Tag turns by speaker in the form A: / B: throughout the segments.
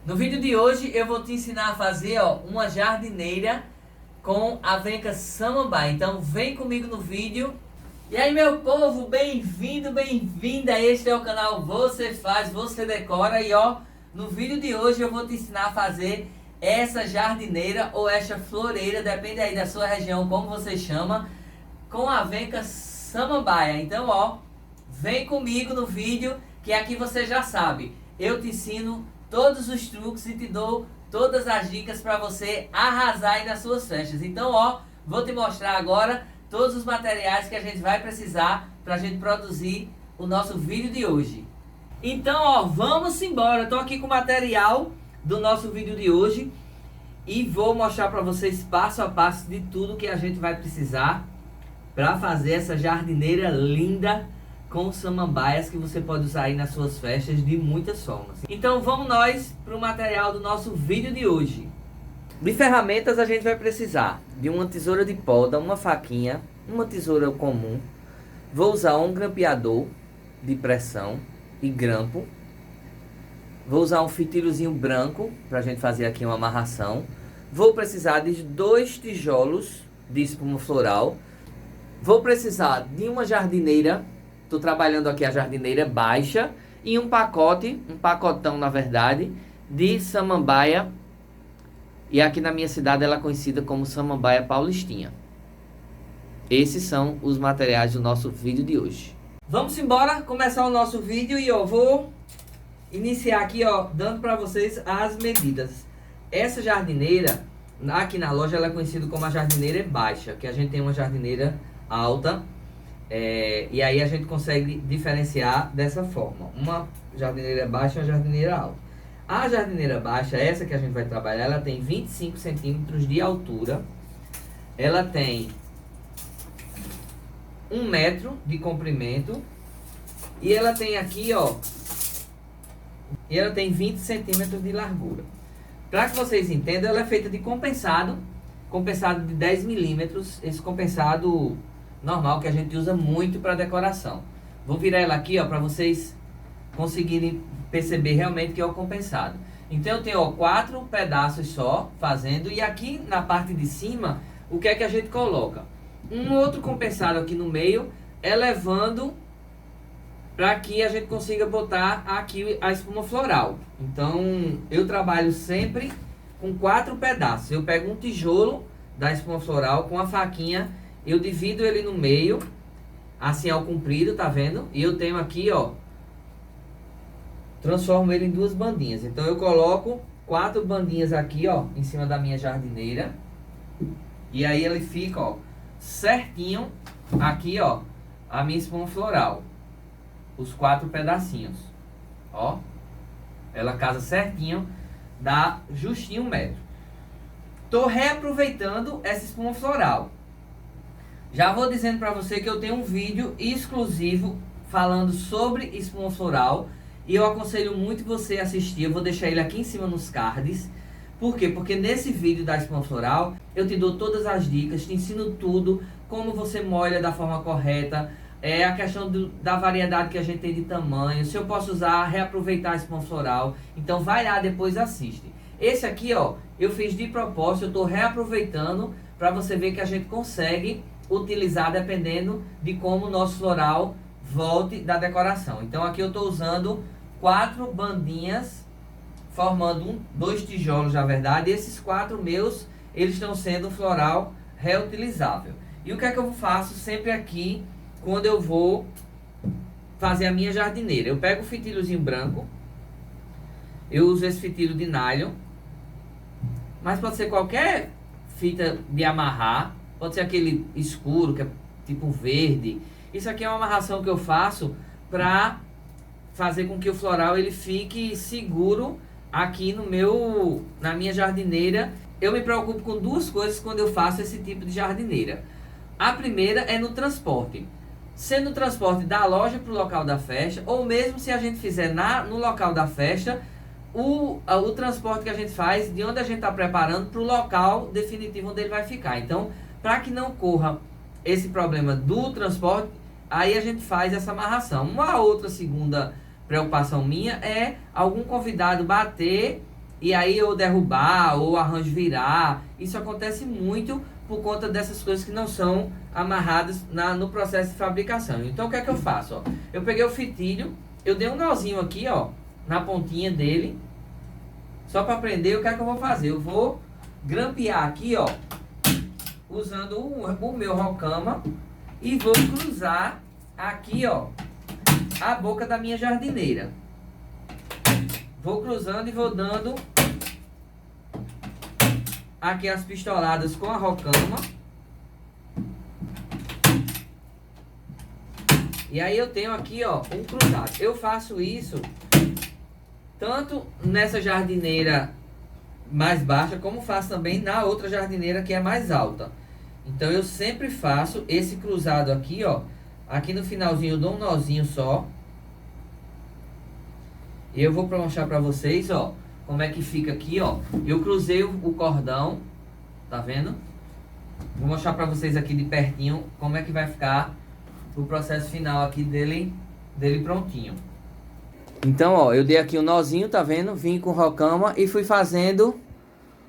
A: No vídeo de hoje eu vou te ensinar a fazer uma jardineira com a venca samambaia. Então vem comigo no vídeo. E aí meu povo, bem-vindo, bem-vinda. Este é o canal Você Faz, Você Decora. E no vídeo de hoje eu vou te ensinar a fazer essa jardineira ou essa floreira, depende aí da sua região, como você chama, com a venca samambaia. Então vem comigo no vídeo, que aqui você já sabe, eu te ensino todos os truques e te dou todas as dicas para você arrasar aí nas suas festas. Então vou te mostrar agora todos os materiais que a gente vai precisar para a gente produzir o nosso vídeo de hoje. Então vamos embora. Eu tô aqui com o material do nosso vídeo de hoje e vou mostrar para vocês passo a passo de tudo que a gente vai precisar para fazer essa jardineira linda com samambaias que você pode usar aí nas suas festas de muitas formas. Então vamos nós para o material do nosso vídeo de hoje. De ferramentas a gente vai precisar de uma tesoura de poda, uma faquinha, uma tesoura comum. Vou usar um grampeador de pressão e grampo. Vou usar um fitilhozinho branco para a gente fazer aqui uma amarração. Vou precisar de 2 tijolos de espuma floral. Vou precisar de uma jardineira. Estou trabalhando aqui a jardineira baixa. E um pacotão na verdade, de samambaia. E aqui na minha cidade ela é conhecida como samambaia paulistinha. Esses são os materiais do nosso vídeo de hoje. Vamos embora começar o nosso vídeo e vou iniciar aqui dando para vocês as medidas. Essa jardineira, aqui na loja ela é conhecida como a jardineira baixa, que a gente tem uma jardineira alta. E aí a gente consegue diferenciar dessa forma, uma jardineira baixa e uma jardineira alta. A jardineira baixa, essa que a gente vai trabalhar, ela tem 25 centímetros de altura, ela tem 1 metro de comprimento e ela tem aqui e ela tem 20 centímetros de largura. Para que vocês entendam, ela é feita de compensado de 10 milímetros, esse compensado normal que a gente usa muito para decoração. Vou virar ela aqui para vocês conseguirem perceber realmente que é o compensado. Então eu tenho 4 pedaços só fazendo, e aqui na parte de cima o que é que a gente coloca? Um outro compensado aqui no meio, elevando para que a gente consiga botar aqui a espuma floral. Então eu trabalho sempre com 4 pedaços. Eu pego um tijolo da espuma floral com a faquinha, eu divido ele no meio, assim ao comprido, tá vendo? E eu tenho aqui, transformo ele em 2 bandinhas. Então eu coloco 4 bandinhas aqui, em cima da minha jardineira. E aí ele fica, certinho aqui, a minha espuma floral. Os 4 pedacinhos, ela casa certinho, dá justinho 1 metro. Tô reaproveitando essa espuma floral. Já vou dizendo para você que eu tenho um vídeo exclusivo falando sobre espuma floral e eu aconselho muito você assistir. Eu vou deixar ele aqui em cima nos cards. Por quê? Porque nesse vídeo da espuma floral eu te dou todas as dicas, te ensino tudo, como você molha da forma correta, a questão da variedade que a gente tem de tamanho, se eu posso usar, reaproveitar a espuma floral. Então vai lá depois assiste. Esse aqui eu fiz de propósito, eu estou reaproveitando para você ver que a gente consegue utilizar dependendo de como o nosso floral volte da decoração. Então aqui eu estou usando 4 bandinhas, formando 2 tijolos na verdade. E esses 4 meus, eles estão sendo um floral reutilizável. E o que é que eu faço sempre aqui quando eu vou fazer a minha jardineira? Eu pego o fitilhozinho branco, eu uso esse fitilho de nylon, mas pode ser qualquer fita de amarrar. Pode ser aquele escuro, que é tipo verde. Isso aqui é uma amarração que eu faço para fazer com que o floral ele fique seguro aqui na minha jardineira. Eu me preocupo com 2 coisas quando eu faço esse tipo de jardineira. A primeira é no transporte. Sendo o transporte da loja para o local da festa, ou mesmo se a gente fizer no local da festa, o transporte que a gente faz de onde a gente está preparando para o local definitivo onde ele vai ficar. Então, para que não corra esse problema do transporte, aí a gente faz essa amarração. Uma outra segunda preocupação minha é algum convidado bater e aí ou derrubar, ou o arranjo virar. Isso acontece muito por conta dessas coisas que não são amarradas no processo de fabricação. Então o que é que eu faço? Ó? Eu peguei o fitilho, eu dei um nozinho aqui, ó, na pontinha dele, só para prender. O que é que eu vou fazer? Eu vou grampear aqui, ó, usando o meu rocama, e vou cruzar aqui, ó, a boca da minha jardineira. Vou cruzando e vou dando aqui as pistoladas com a rocama. E aí eu tenho aqui, ó, um cruzado. Eu faço isso tanto nessa jardineira mais baixa, como faço também na outra jardineira que é mais alta. Então eu sempre faço esse cruzado aqui, ó. Aqui no finalzinho eu dou um nozinho só. E eu vou mostrar pra vocês, ó, como é que fica aqui, ó. Eu cruzei o cordão, tá vendo? Vou mostrar pra vocês aqui de pertinho como é que vai ficar o processo final aqui dele prontinho. Então, ó, eu dei aqui um nozinho, tá vendo? Vim com rocama e fui fazendo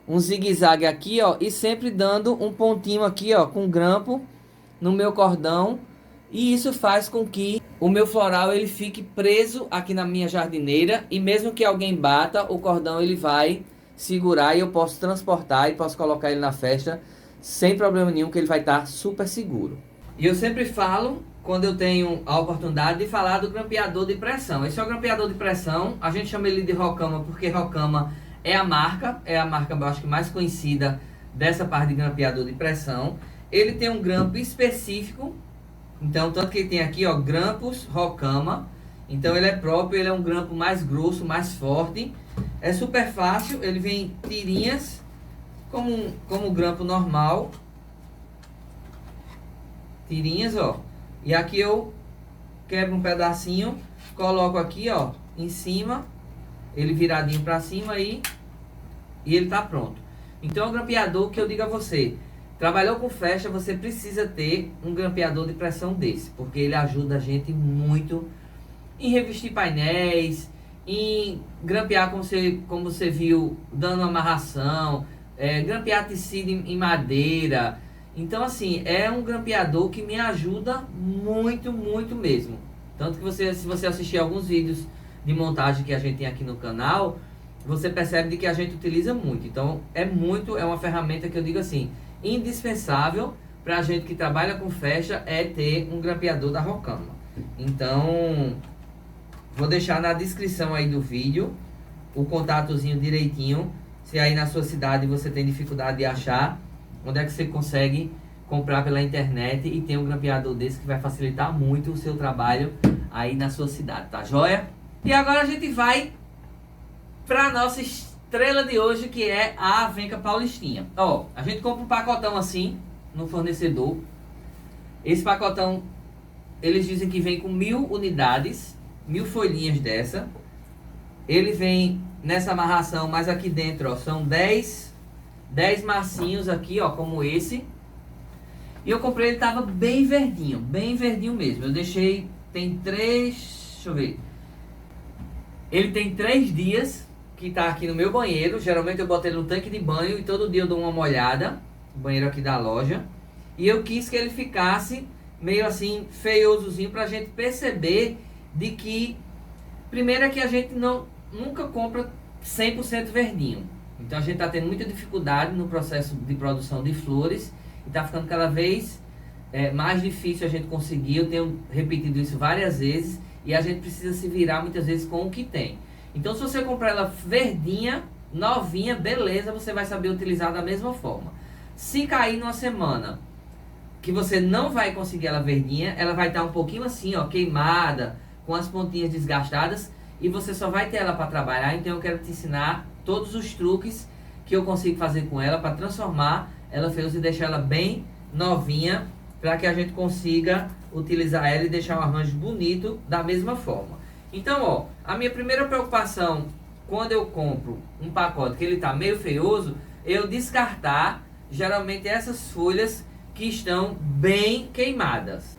A: um zigue-zague aqui, ó, e sempre dando um pontinho aqui, ó, com grampo no meu cordão. E isso faz com que o meu floral ele fique preso aqui na minha jardineira, e mesmo que alguém bata, o cordão ele vai segurar e eu posso transportar e posso colocar ele na festa sem problema nenhum, que ele vai estar super seguro. E eu sempre falo, quando eu tenho a oportunidade, de falar do grampeador de pressão. Esse é o grampeador de pressão, a gente chama ele de rocama porque rocama é a marca eu acho que mais conhecida dessa parte de grampeador de pressão. Ele tem um grampo específico. Então, tanto que ele tem aqui, ó, grampos rocama. Então ele é próprio, ele é um grampo mais grosso, mais forte. É super fácil, ele vem tirinhas, como um grampo normal. Tirinhas, ó. E aqui eu quebro um pedacinho, coloco aqui, ó, em cima. Ele viradinho pra cima e ele tá pronto. Então é um grampeador que eu digo a você, trabalhou com festa, você precisa ter um grampeador de pressão desse, porque ele ajuda a gente muito em revestir painéis, em grampear como você viu, dando amarração, grampear tecido em madeira. Então assim, é um grampeador que me ajuda muito, muito mesmo. Tanto que se você assistir alguns vídeos de montagem que a gente tem aqui no canal, você percebe de que a gente utiliza muito. Então é uma ferramenta que eu digo assim, indispensável para a gente que trabalha com festa, é ter um grampeador da Rocama. Então vou deixar na descrição aí do vídeo o contatozinho direitinho, se aí na sua cidade você tem dificuldade de achar onde é que você consegue comprar pela internet e tem um grampeador desse que vai facilitar muito o seu trabalho aí na sua cidade, tá joia? E agora a gente vai para nossa estrela de hoje, que é a Avenca Paulistinha. Ó, a gente compra um pacotão assim no fornecedor. Esse pacotão, eles dizem que vem com 1000 unidades, 1000 folhinhas dessa. Ele vem nessa amarração, mas aqui dentro, ó, são 10 macinhos aqui, ó, como esse. E eu comprei, ele tava bem verdinho mesmo. Eu deixei, tem 3, deixa eu ver. Ele tem 3 dias que tá aqui no meu banheiro. Geralmente eu boto ele no tanque de banho e todo dia eu dou uma molhada. O banheiro aqui da loja. E eu quis que ele ficasse meio assim, feiosozinho, pra gente perceber de que, primeiro é que a gente nunca compra 100% verdinho. Então a gente tá tendo muita dificuldade no processo de produção de flores. E tá ficando cada vez mais difícil a gente conseguir. Eu tenho repetido isso várias vezes. E a gente precisa se virar muitas vezes com o que tem. Então se você comprar ela verdinha, novinha, beleza, você vai saber utilizar da mesma forma. Se cair numa semana que você não vai conseguir ela verdinha, ela vai estar um pouquinho assim, ó, queimada, com as pontinhas desgastadas, e você só vai ter ela para trabalhar. Então eu quero te ensinar todos os truques que eu consigo fazer com ela para transformar ela feiosa e deixar ela bem novinha, para que a gente consiga utilizar ela e deixar um arranjo bonito da mesma forma. Então, ó, a minha primeira preocupação quando eu compro um pacote que ele tá meio feioso, eu descartar geralmente essas folhas que estão bem queimadas.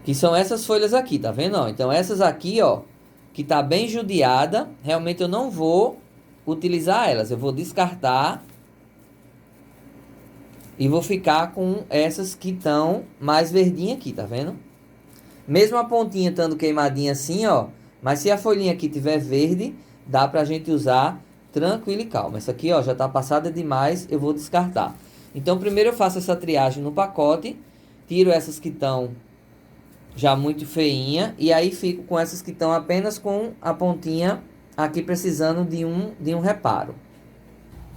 A: Que são essas folhas aqui, tá vendo? Ó? Então essas aqui, ó, que está bem judiada, realmente eu não vou utilizar elas. Eu vou descartar e vou ficar com essas que estão mais verdinhas aqui, tá vendo? Mesmo a pontinha estando queimadinha assim, ó. Mas se a folhinha aqui tiver verde, dá pra gente usar tranquilo e calmo. Essa aqui, ó, já tá passada demais, eu vou descartar. Então, primeiro eu faço essa triagem no pacote. Tiro essas que estão já muito feinha. E aí fico com essas que estão apenas com a pontinha aqui precisando de um reparo.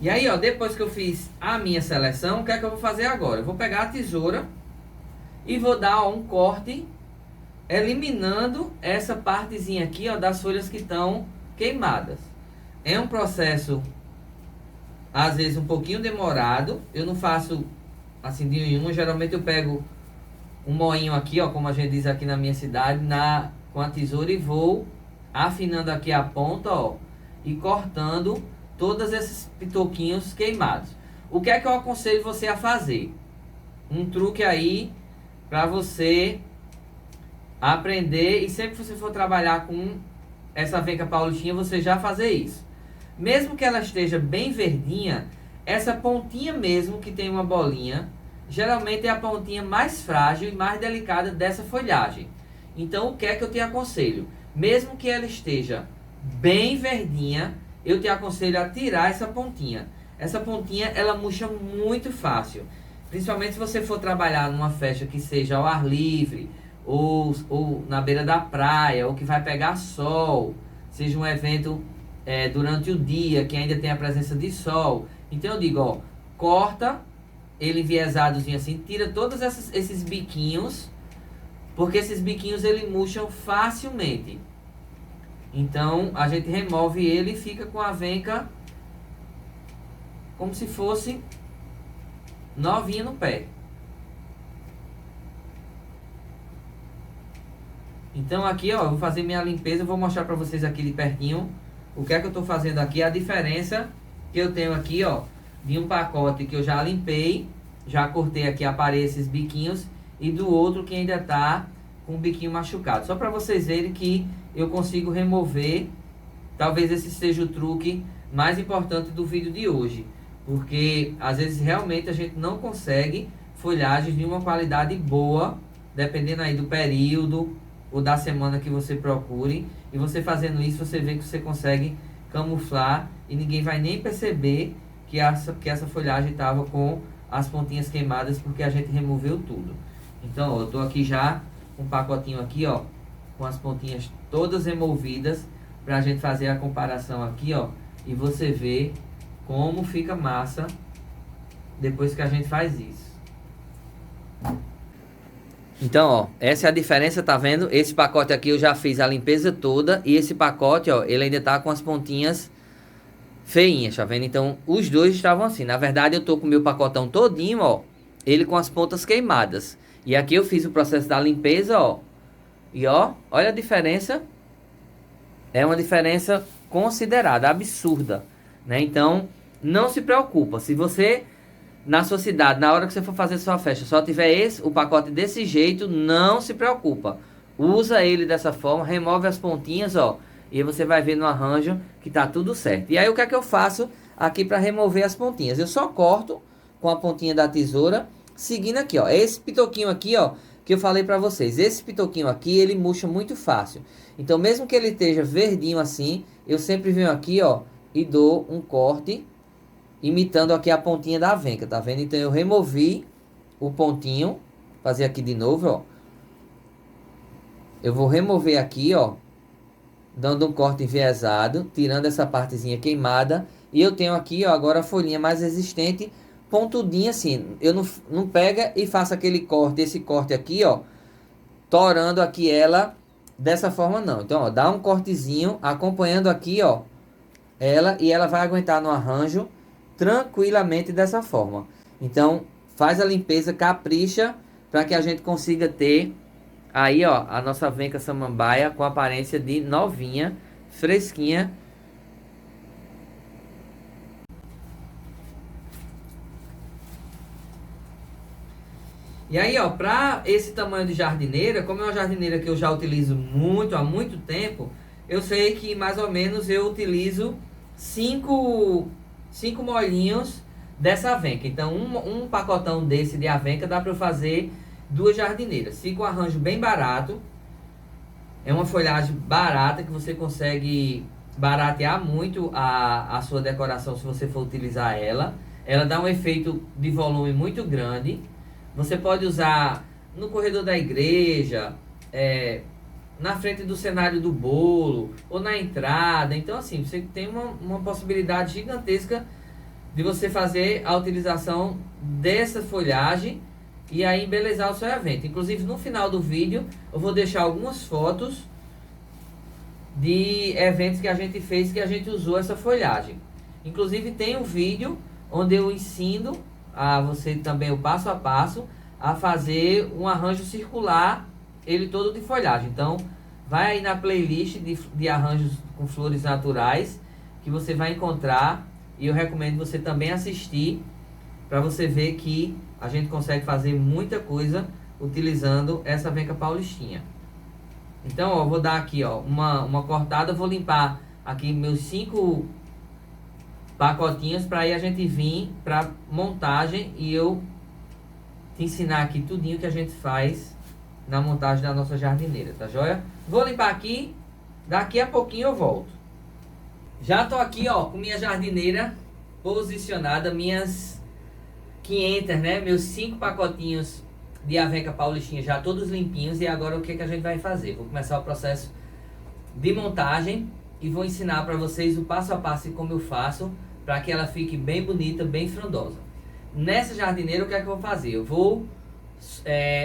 A: E aí, ó, depois que eu fiz a minha seleção, o que é que eu vou fazer agora? Eu vou pegar a tesoura e vou dar, ó, um corte, eliminando essa partezinha aqui, ó, das folhas que estão queimadas. É um processo, às vezes, um pouquinho demorado. Eu não faço assim de um em um. Geralmente eu pego um moinho aqui, ó, como a gente diz aqui na minha cidade, com a tesoura e vou afinando aqui a ponta, ó, e cortando todos esses pitoquinhos queimados. O que é que eu aconselho você a fazer? Um truque aí para você aprender, e sempre que você for trabalhar com essa venca paulistinha, você já fazer isso. Mesmo que ela esteja bem verdinha, essa pontinha mesmo que tem uma bolinha, geralmente é a pontinha mais frágil e mais delicada dessa folhagem. Então, o que é que eu te aconselho? Mesmo que ela esteja bem verdinha, eu te aconselho a tirar essa pontinha. Essa pontinha, ela murcha muito fácil. Principalmente se você for trabalhar numa festa que seja ao ar livre, ou na beira da praia, ou que vai pegar sol, seja um evento durante o dia, que ainda tem a presença de sol. Então eu digo, ó, corta ele enviesadozinho assim, tira todos esses biquinhos, porque esses biquinhos ele murcham facilmente. Então a gente remove ele e fica com a venca como se fosse novinha no pé. Então aqui, ó, eu vou fazer minha limpeza, eu vou mostrar pra vocês aqui de pertinho o que é que eu tô fazendo aqui, a diferença que eu tenho aqui, ó, de um pacote que eu já limpei, já cortei aqui, aparei esses biquinhos, e do outro que ainda tá com o biquinho machucado. Só para vocês verem que eu consigo remover. Talvez esse seja o truque mais importante do vídeo de hoje, porque às vezes realmente a gente não consegue folhagens de uma qualidade boa, dependendo aí do período ou da semana que você procure. E você fazendo isso, você vê que você consegue camuflar e ninguém vai nem perceber que essa folhagem estava com as pontinhas queimadas, porque a gente removeu tudo. Então, ó, eu tô aqui já com um pacotinho aqui, ó, com as pontinhas todas removidas, pra gente fazer a comparação aqui, ó, e você vê como fica massa depois que a gente faz isso. Então, ó, essa é a diferença, tá vendo? Esse pacote aqui eu já fiz a limpeza toda, e esse pacote, ó, ele ainda tá com as pontinhas feinhas, tá vendo? Então, os dois estavam assim. Na verdade, eu tô com o meu pacotão todinho, ó, ele com as pontas queimadas. E aqui eu fiz o processo da limpeza, ó. E ó, olha a diferença. É uma diferença considerada, absurda, né? Então, não se preocupa. Se você, na sua cidade, na hora que você for fazer sua festa, só tiver o pacote desse jeito, não se preocupa. Usa ele dessa forma, remove as pontinhas, ó. E aí você vai ver no arranjo que tá tudo certo. E aí o que é que eu faço aqui para remover as pontinhas? Eu só corto com a pontinha da tesoura, seguindo aqui, ó. Esse pitoquinho aqui, ó, que eu falei para vocês. Esse pitoquinho aqui, ele murcha muito fácil. Então, mesmo que ele esteja verdinho assim, eu sempre venho aqui, ó, e dou um corte, imitando aqui a pontinha da venca, tá vendo? Então, eu removi o pontinho, fazer aqui de novo, ó. Eu vou remover aqui, ó, dando um corte enviesado, tirando essa partezinha queimada. E eu tenho aqui, ó, agora a folhinha mais resistente, pontudinha assim. Eu não pega e faço aquele corte, esse corte aqui, ó, torando aqui ela dessa forma não. Então, ó, dá um cortezinho, acompanhando aqui, ó, ela, e ela vai aguentar no arranjo tranquilamente dessa forma. Então, faz a limpeza, capricha, para que a gente consiga ter aí, ó, a nossa venca samambaia com aparência de novinha, fresquinha. E aí, ó, pra esse tamanho de jardineira, como é uma jardineira que eu já utilizo muito, há muito tempo, eu sei que mais ou menos eu utilizo 5 molinhos dessa avenca. Então um pacotão desse de avenca dá para eu fazer 2 jardineiras. Fica um arranjo bem barato. É uma folhagem barata que você consegue baratear muito a sua decoração se você for utilizar ela. Ela dá um efeito de volume muito grande. Você pode usar no corredor da igreja, na frente do cenário do bolo ou na entrada. Então assim, você tem uma possibilidade gigantesca de você fazer a utilização dessa folhagem e aí embelezar o seu evento. Inclusive no final do vídeo eu vou deixar algumas fotos de eventos que a gente fez que a gente usou essa folhagem. Inclusive tem um vídeo onde eu ensino a você também o passo a passo a fazer um arranjo circular, ele todo de folhagem. Então vai aí na playlist de arranjos com flores naturais que você vai encontrar, e eu recomendo você também assistir para você ver que a gente consegue fazer muita coisa utilizando essa avenca paulistinha. Então, ó, vou dar aqui, ó, uma cortada, vou limpar aqui meus 5 pacotinhos para aí a gente vir para montagem e eu te ensinar aqui tudinho que a gente faz na montagem da nossa jardineira, tá joia? Vou limpar aqui, daqui a pouquinho eu volto. Já tô aqui, ó, com minha jardineira posicionada, minhas 500, né? Meus 5 pacotinhos de avenca paulistinha já todos limpinhos. E agora o que a gente vai fazer? Vou começar o processo de montagem e vou ensinar para vocês o passo a passo e como eu faço para que ela fique bem bonita, bem frondosa. Nessa jardineira o que é que eu vou fazer? Eu vou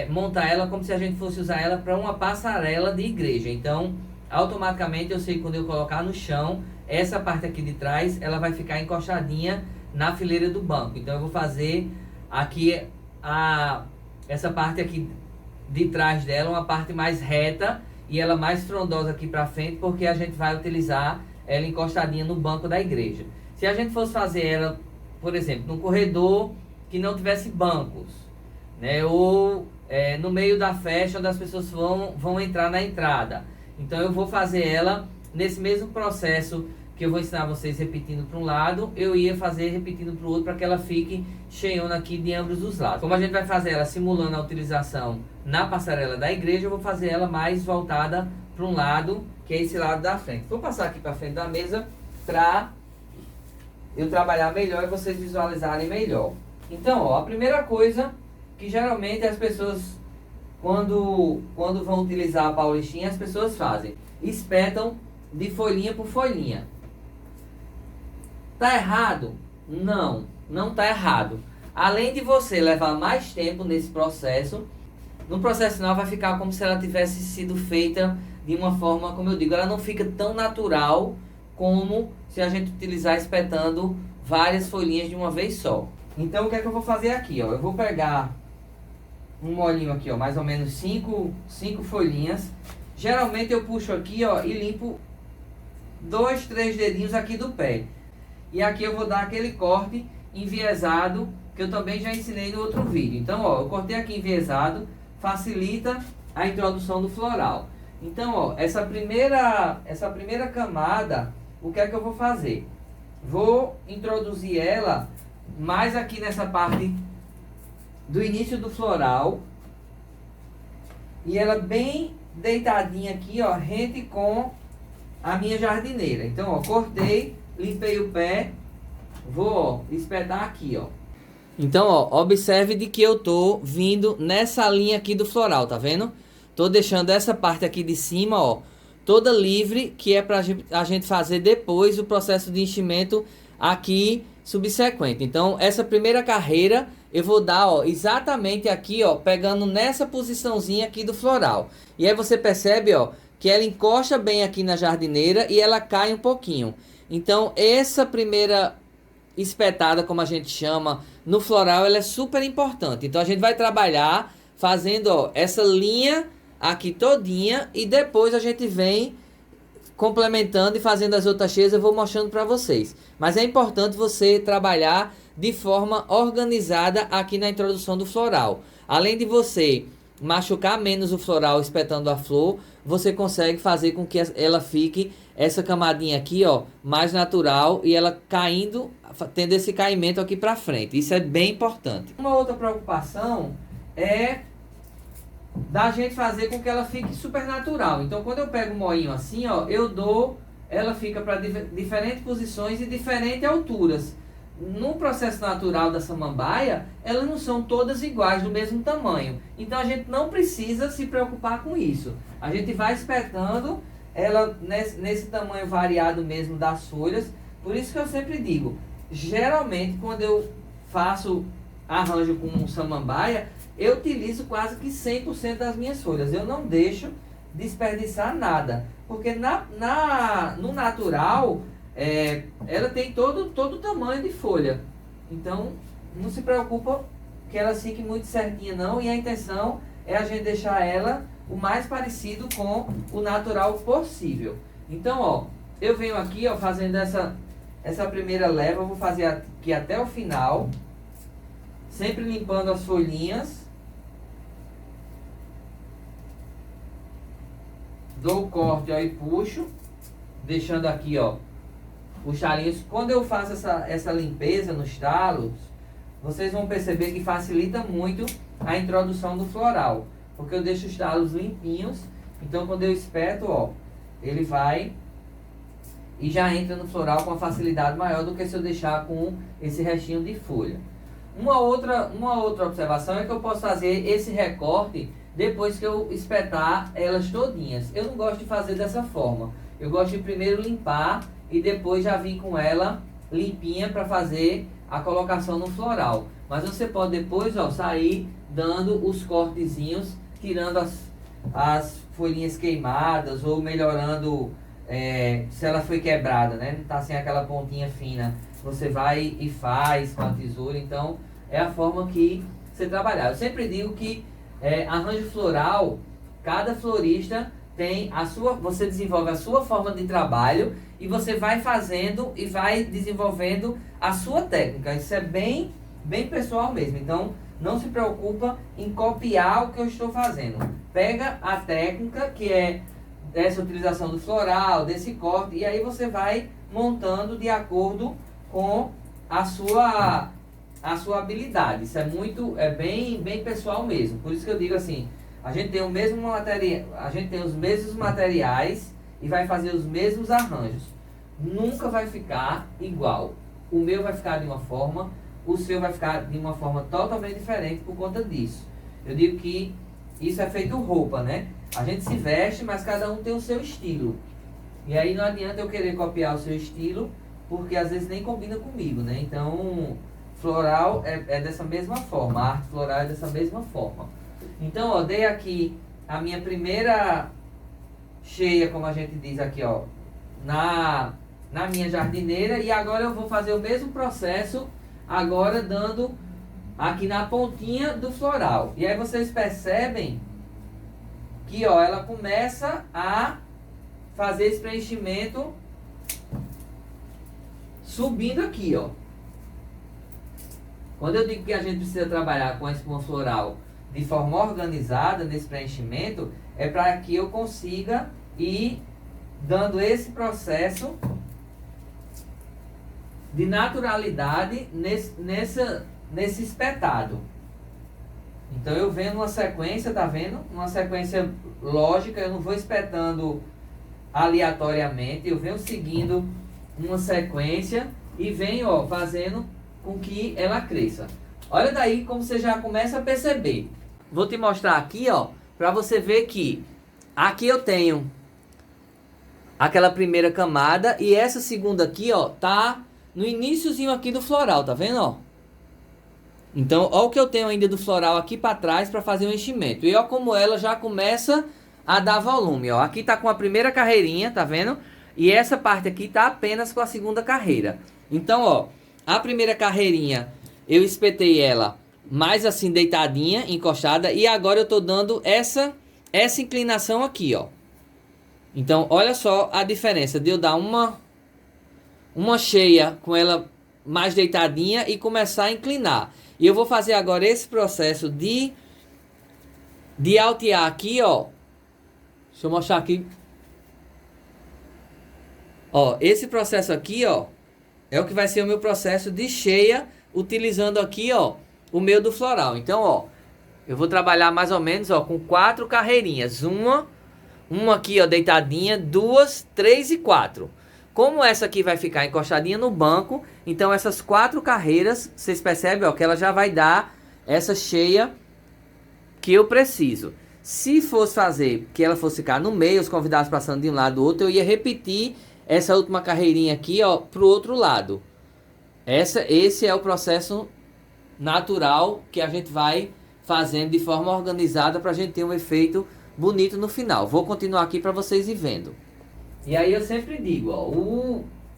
A: montar ela como se a gente fosse usar ela para uma passarela de igreja. Então automaticamente eu sei que quando eu colocar no chão, essa parte aqui de trás ela vai ficar encostadinha na fileira do banco. Então eu vou fazer aqui essa parte aqui de trás dela, uma parte mais reta e ela mais frondosa aqui para frente, porque a gente vai utilizar ela encostadinha no banco da igreja. Se a gente fosse fazer ela, por exemplo, num corredor que não tivesse bancos, né, ou no meio da festa onde as pessoas vão entrar na entrada, então eu vou fazer ela nesse mesmo processo que eu vou ensinar vocês repetindo para um lado, eu ia fazer repetindo para o outro para que ela fique cheiona aqui de ambos os lados. Como a gente vai fazer ela simulando a utilização na passarela da igreja, eu vou fazer ela mais voltada para um lado, que é esse lado da frente. Vou passar aqui para frente da mesa para eu trabalhar melhor e vocês visualizarem melhor. Então, ó, a primeira coisa que geralmente as pessoas, quando vão utilizar a paulistinha, as pessoas fazem, espetam de folhinha por folhinha. Tá errado? Não, não tá errado. Além de você levar mais tempo nesse processo, no processo final vai ficar como se ela tivesse sido feita de uma forma, como eu digo, ela não fica tão natural como se a gente utilizar espetando várias folhinhas de uma vez só. Então o que é que eu vou fazer aqui, ó? Eu vou pegar um molinho aqui, ó, mais ou menos 5 folhinhas. Geralmente eu puxo aqui, ó, e limpo 2, 3 dedinhos aqui do pé. E aqui eu vou dar aquele corte enviesado que eu também já ensinei no outro vídeo. Então, ó, eu cortei aqui enviesado, facilita a introdução do floral. Então, ó, essa primeira camada, o que é que eu vou fazer? Vou introduzir ela mais aqui nessa parte do início do floral. E ela bem deitadinha aqui, ó, rente com a minha jardineira. Então, ó, cortei, limpei o pé, vou, ó, espetar aqui, ó. Então, ó, observe de que eu tô vindo nessa linha aqui do floral, tá vendo? Tô deixando essa parte aqui de cima, ó, toda livre, que é pra a gente fazer depois o processo de enchimento aqui subsequente. Então, essa primeira carreira eu vou dar, ó, exatamente aqui, ó, pegando nessa posiçãozinha aqui do floral. E aí você percebe, ó, que ela encosta bem aqui na jardineira e ela cai um pouquinho. Então, essa primeira espetada, como a gente chama, no floral, ela é super importante. Então, a gente vai trabalhar fazendo, ó, essa linha aqui todinha e depois a gente vem complementando e fazendo as outras cheias. Eu vou mostrando para vocês. Mas é importante você trabalhar de forma organizada aqui na introdução do floral. Além de você machucar menos o floral espetando a flor, você consegue fazer com que ela fique, essa camadinha aqui, ó, mais natural e ela caindo, tendo esse caimento aqui pra frente. Isso é bem importante. Uma outra preocupação é da gente fazer com que ela fique super natural. Então, quando eu pego o moinho assim, ó, eu dou, ela fica para diferentes posições e diferentes alturas. No processo natural da samambaia, elas não são todas iguais, do mesmo tamanho. Então, a gente não precisa se preocupar com isso. A gente vai espetando ela nesse tamanho variado mesmo das folhas. Por isso que eu sempre digo, geralmente, quando eu faço arranjo com samambaia, eu utilizo quase que 100% das minhas folhas. Eu não deixo desperdiçar nada. Porque no natural, ela tem todo o tamanho de folha. Então, não se preocupa que ela fique muito certinha não. E a intenção é a gente deixar ela o mais parecido com o natural possível. Então, ó, eu venho aqui, ó, fazendo essa primeira leva. Eu vou fazer aqui até o final. Sempre limpando as folhinhas. Dou o corte, ó, e puxo. Deixando aqui, ó, os talinhos. Quando eu faço essa limpeza nos talos, vocês vão perceber que facilita muito a introdução do floral. Porque eu deixo os talos limpinhos. Então, quando eu espeto, ó, ele vai e já entra no floral com uma facilidade maior do que se eu deixar com esse restinho de folha. Uma outra observação é que eu posso fazer esse recorte depois que eu espetar elas todinhas. Eu não gosto de fazer dessa forma. Eu gosto de primeiro limpar e depois já vir com ela limpinha para fazer a colocação no floral. Mas você pode depois, ó, sair dando os cortezinhos, tirando as folhinhas queimadas ou melhorando se ela foi quebrada, né? Não tá sem aquela pontinha fina. Você vai e faz com a tesoura. Então, é a forma que você trabalhar. Eu sempre digo que arranjo floral, cada florista tem a sua, você desenvolve a sua forma de trabalho e você vai fazendo e vai desenvolvendo a sua técnica. Isso é bem pessoal mesmo. Então, não se preocupa em copiar o que eu estou fazendo. Pega a técnica, que é essa utilização do floral, desse corte, e aí você vai montando de acordo com a sua habilidade. Isso é bem pessoal mesmo. Por isso que eu digo assim, a gente tem os mesmos materiais e vai fazer os mesmos arranjos. Nunca vai ficar igual. O meu vai ficar de uma forma, o seu vai ficar de uma forma totalmente diferente por conta disso. Eu digo que isso é feito roupa, né? A gente se veste, mas cada um tem o seu estilo. E aí não adianta eu querer copiar o seu estilo, porque às vezes nem combina comigo, né? Então, floral é dessa mesma forma, a arte floral é dessa mesma forma. Então, ó, dei aqui a minha primeira cheia, como a gente diz aqui, ó, na minha jardineira. E agora eu vou fazer o mesmo processo, agora dando aqui na pontinha do floral. E aí vocês percebem que, ó, ela começa a fazer esse preenchimento subindo aqui, ó. Quando eu digo que a gente precisa trabalhar com a espuma floral de forma organizada nesse preenchimento, é para que eu consiga ir dando esse processo de naturalidade nesse espetado. Então eu venho numa sequência, tá vendo? Uma sequência lógica, eu não vou espetando aleatoriamente, eu venho seguindo uma sequência e venho, ó, fazendo com que ela cresça. Olha daí como você já começa a perceber. Vou te mostrar aqui, ó, para você ver que aqui eu tenho aquela primeira camada e essa segunda aqui, ó, tá no iniciozinho aqui do floral, tá vendo, ó? Então, ó o que eu tenho ainda do floral aqui para trás para fazer o enchimento. E ó como ela já começa a dar volume, ó. Aqui tá com a primeira carreirinha, tá vendo? E essa parte aqui tá apenas com a segunda carreira. Então, ó, a primeira carreirinha eu espetei ela mais assim deitadinha, encostada, e agora eu tô dando essa inclinação aqui, ó. Então, olha só a diferença de eu dar uma cheia com ela mais deitadinha e começar a inclinar. E eu vou fazer agora esse processo de altear aqui, ó, Deixa eu mostrar aqui. Ó, esse processo aqui, ó, é o que vai ser o meu processo de cheia, utilizando aqui, ó, o meio do floral. Então, ó, eu vou trabalhar mais ou menos, ó, com 4 carreirinhas. Uma aqui, ó, deitadinha, 2, 3 e 4. Como essa aqui vai ficar encostadinha no banco, então essas 4 carreiras, vocês percebem, ó, que ela já vai dar essa cheia que eu preciso. Se fosse fazer que ela fosse ficar no meio, os convidados passando de um lado do outro, eu ia repetir essa última carreirinha aqui, ó, pro outro lado. Esse é o processo natural que a gente vai fazendo de forma organizada para a gente ter um efeito bonito no final. Vou continuar aqui para vocês ir vendo. E aí eu sempre digo, ó,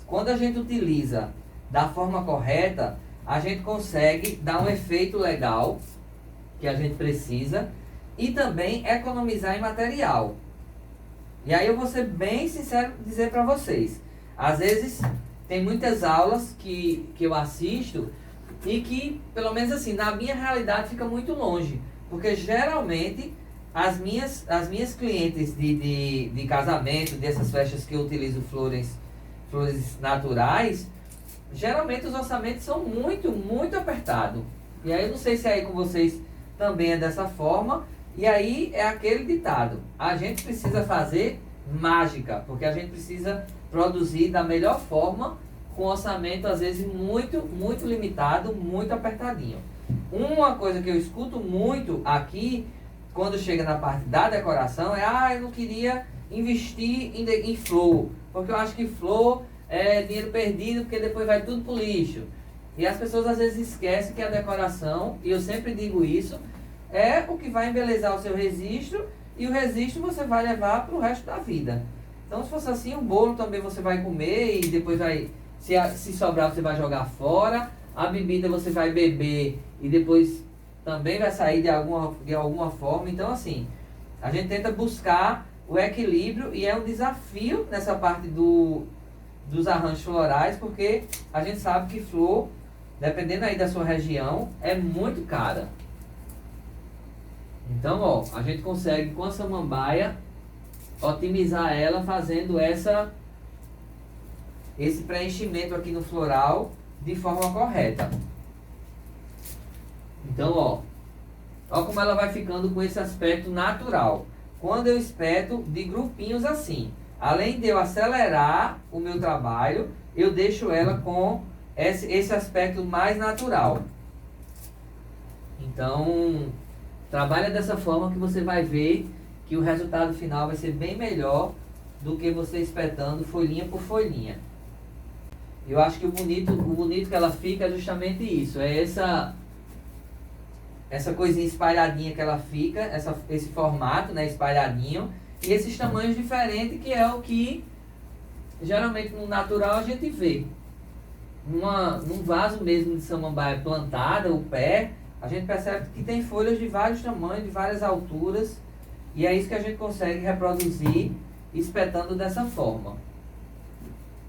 A: quando a gente utiliza da forma correta, a gente consegue dar um efeito legal que a gente precisa e também economizar em material. E aí eu vou ser bem sincero dizer para vocês, às vezes tem muitas aulas que eu assisto e que, pelo menos assim, na minha realidade fica muito longe, porque geralmente as minhas clientes de casamento, dessas festas que eu utilizo flores naturais, geralmente os orçamentos são muito apertados. E aí eu não sei se aí com vocês também é dessa forma. E aí é aquele ditado, a gente precisa fazer mágica, porque a gente precisa produzir da melhor forma, com orçamento às vezes muito limitado, muito apertadinho. Uma coisa que eu escuto muito aqui, quando chega na parte da decoração, é: eu não queria investir em flor, porque eu acho que flor é dinheiro perdido, porque depois vai tudo pro lixo. E as pessoas às vezes esquecem que a decoração, e eu sempre digo isso, é o que vai embelezar o seu registro, e o registro você vai levar para o resto da vida. Então, se fosse assim, o bolo também você vai comer e depois vai, se sobrar, você vai jogar fora. A bebida você vai beber e depois também vai sair de alguma forma. Então, assim, a gente tenta buscar o equilíbrio e é um desafio nessa parte dos arranjos florais, porque a gente sabe que flor, dependendo aí da sua região, é muito cara. Então, ó, a gente consegue com a samambaia otimizar ela fazendo esse preenchimento aqui no floral de forma correta. Então, ó como ela vai ficando com esse aspecto natural. Quando eu espeto de grupinhos assim, além de eu acelerar o meu trabalho, eu deixo ela com esse aspecto mais natural. Então, trabalha dessa forma que você vai ver que o resultado final vai ser bem melhor do que você espetando folhinha por folhinha. Eu acho que o bonito que ela fica é justamente isso. É essa coisinha espalhadinha que ela fica, esse formato, né, espalhadinho, e esses tamanhos diferentes, que é o que geralmente no natural a gente vê. Num vaso mesmo de samambaia plantada, o pé, a gente percebe que tem folhas de vários tamanhos, de várias alturas, e é isso que a gente consegue reproduzir espetando dessa forma.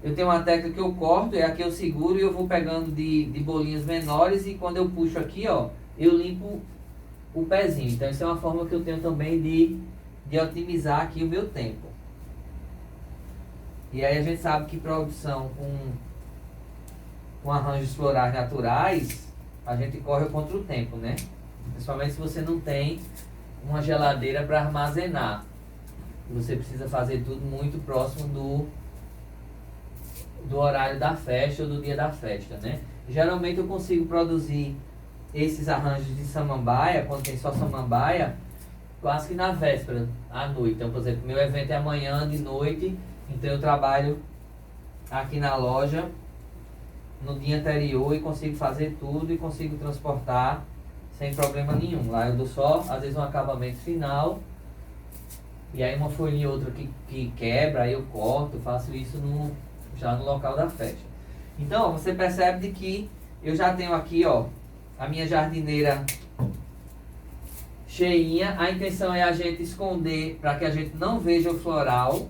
A: Eu tenho uma técnica que eu corto, é aqui eu seguro e eu vou pegando de bolinhos menores, e quando eu puxo aqui, ó, eu limpo o pezinho. Então isso é uma forma que eu tenho também de otimizar aqui o meu tempo. E aí a gente sabe que produção com arranjos florais naturais, a gente corre contra o tempo, né? Principalmente se você não tem uma geladeira para armazenar. Você precisa fazer tudo muito próximo do horário da festa ou do dia da festa, né? Geralmente eu consigo produzir esses arranjos de samambaia, quando tem só samambaia, quase que na véspera, à noite. Então, por exemplo, meu evento é amanhã de noite, então eu trabalho aqui na loja no dia anterior e consigo fazer tudo e consigo transportar sem problema nenhum. Lá eu dou só, às vezes, um acabamento final, e aí uma folhinha ou outra que quebra, aí eu corto, faço isso já no local da festa. Então, ó, você percebe de que eu já tenho aqui, ó, a minha jardineira cheinha. A intenção é a gente esconder para que a gente não veja o floral.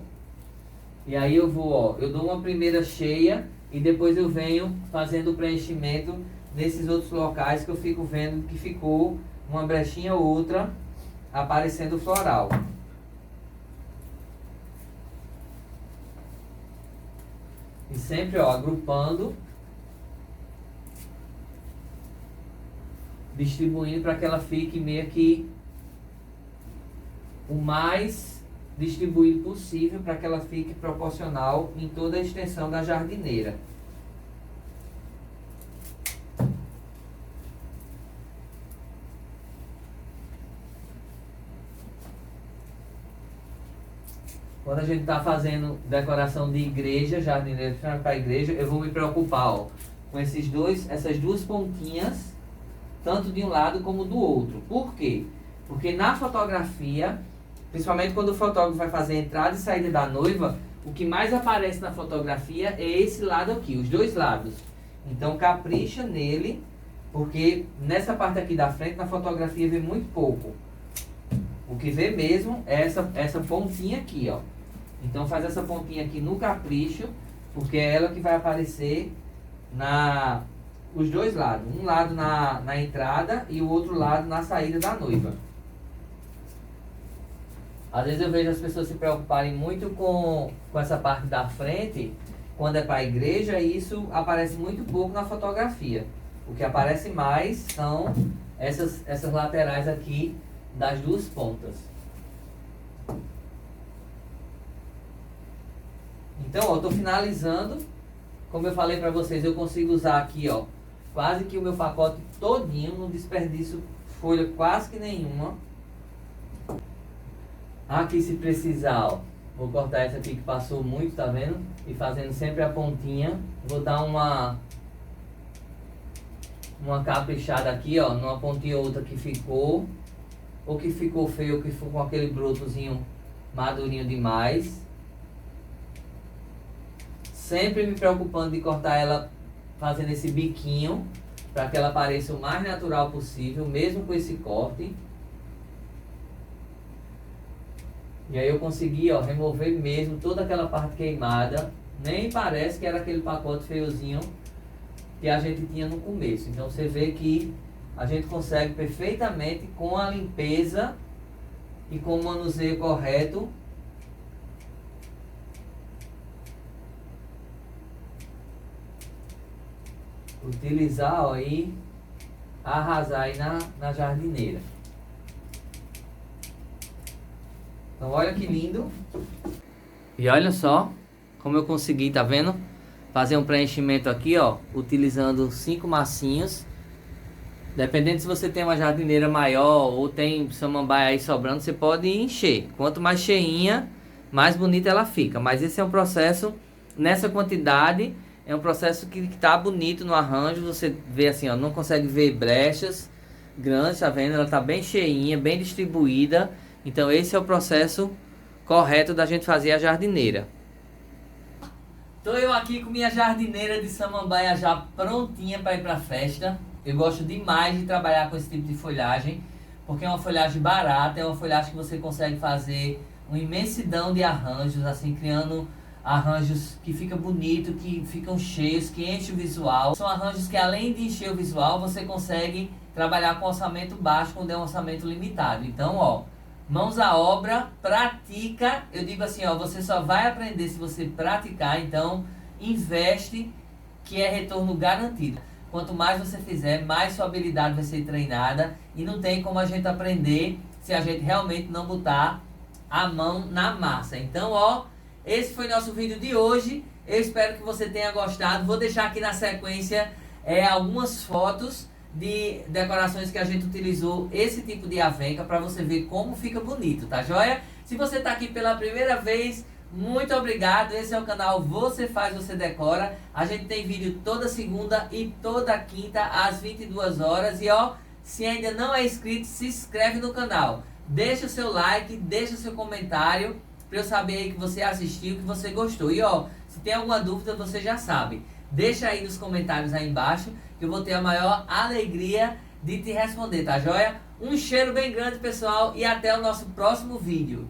A: E aí eu dou uma primeira cheia e depois eu venho fazendo o preenchimento nesses outros locais que eu fico vendo que ficou uma brechinha ou outra aparecendo o floral. E sempre, ó, agrupando, distribuindo para que ela fique meio que o mais distribuído possível, para que ela fique proporcional em toda a extensão da jardineira. Quando a gente está fazendo decoração de igreja, jardineira para a igreja, eu vou me preocupar, ó, com essas duas pontinhas, tanto de um lado como do outro. Por quê? Porque na fotografia, principalmente quando o fotógrafo vai fazer a entrada e saída da noiva, o que mais aparece na fotografia é esse lado aqui, os dois lados. Então capricha nele, porque nessa parte aqui da frente, na fotografia, vê muito pouco. O que vê mesmo é essa pontinha aqui, ó. Então faz essa pontinha aqui no capricho, porque é ela que vai aparecer os dois lados. Um lado na entrada e o outro lado na saída da noiva. Às vezes eu vejo as pessoas se preocuparem muito com essa parte da frente, quando é para a igreja, e isso aparece muito pouco na fotografia. O que aparece mais são essas laterais aqui das duas pontas. Então, ó, eu tô finalizando. Como eu falei para vocês, eu consigo usar aqui, ó, quase que o meu pacote todinho, não desperdiço folha quase que nenhuma. Aqui, se precisar, ó, vou cortar essa aqui que passou muito, tá vendo? E fazendo sempre a pontinha. Vou dar uma caprichada aqui, ó, numa pontinha ou outra que ficou, ou que ficou feio, ou que ficou com aquele brotozinho madurinho demais. Sempre me preocupando de cortar ela fazendo esse biquinho, para que ela pareça o mais natural possível, mesmo com esse corte. E aí eu consegui, ó, remover mesmo toda aquela parte queimada. Nem parece que era aquele pacote feiozinho que a gente tinha no começo. Então você vê que a gente consegue perfeitamente, com a limpeza e com o manuseio correto, utilizar, ó, e arrasar aí na jardineira. Então olha que lindo. E olha só como eu consegui, tá vendo? Fazer um preenchimento aqui, ó, utilizando 5 massinhos. Dependendo se você tem uma jardineira maior ou tem samambaia aí sobrando, você pode encher. Quanto mais cheinha, mais bonita ela fica. Mas esse é um processo, nessa quantidade, é um processo que tá bonito no arranjo. Você vê assim, ó, não consegue ver brechas grandes, tá vendo? Ela tá bem cheinha, bem distribuída. Então esse é o processo correto da gente fazer a jardineira. Tô eu aqui com minha jardineira de samambaia já prontinha para ir para a festa. Eu gosto demais de trabalhar com esse tipo de folhagem, porque é uma folhagem barata, é uma folhagem que você consegue fazer uma imensidão de arranjos, assim, criando arranjos que ficam bonitos, que ficam cheios, que enchem o visual. São arranjos que, além de encher o visual, você consegue trabalhar com orçamento baixo, quando é um orçamento limitado. Então, ó, mãos à obra, pratica. Eu digo assim, ó, você só vai aprender se você praticar. Então, investe, que é retorno garantido. Quanto mais você fizer, mais sua habilidade vai ser treinada. E não tem como a gente aprender se a gente realmente não botar a mão na massa. Então, ó, esse foi nosso vídeo de hoje. Eu espero que você tenha gostado. Vou deixar aqui na sequência algumas fotos de decorações que a gente utilizou esse tipo de avenca, para você ver como fica bonito, tá joia? Se você tá aqui pela primeira vez, muito obrigado. Esse é o canal Você Faz, Você Decora. A gente tem vídeo toda segunda e toda quinta às 22 horas. E ó, se ainda não é inscrito, se inscreve no canal. Deixa o seu like, deixa o seu comentário, para eu saber aí que você assistiu, que você gostou. E ó, se tem alguma dúvida, você já sabe. Deixa aí nos comentários aí embaixo, que eu vou ter a maior alegria de te responder, tá joia? Um cheiro bem grande, pessoal, e até o nosso próximo vídeo.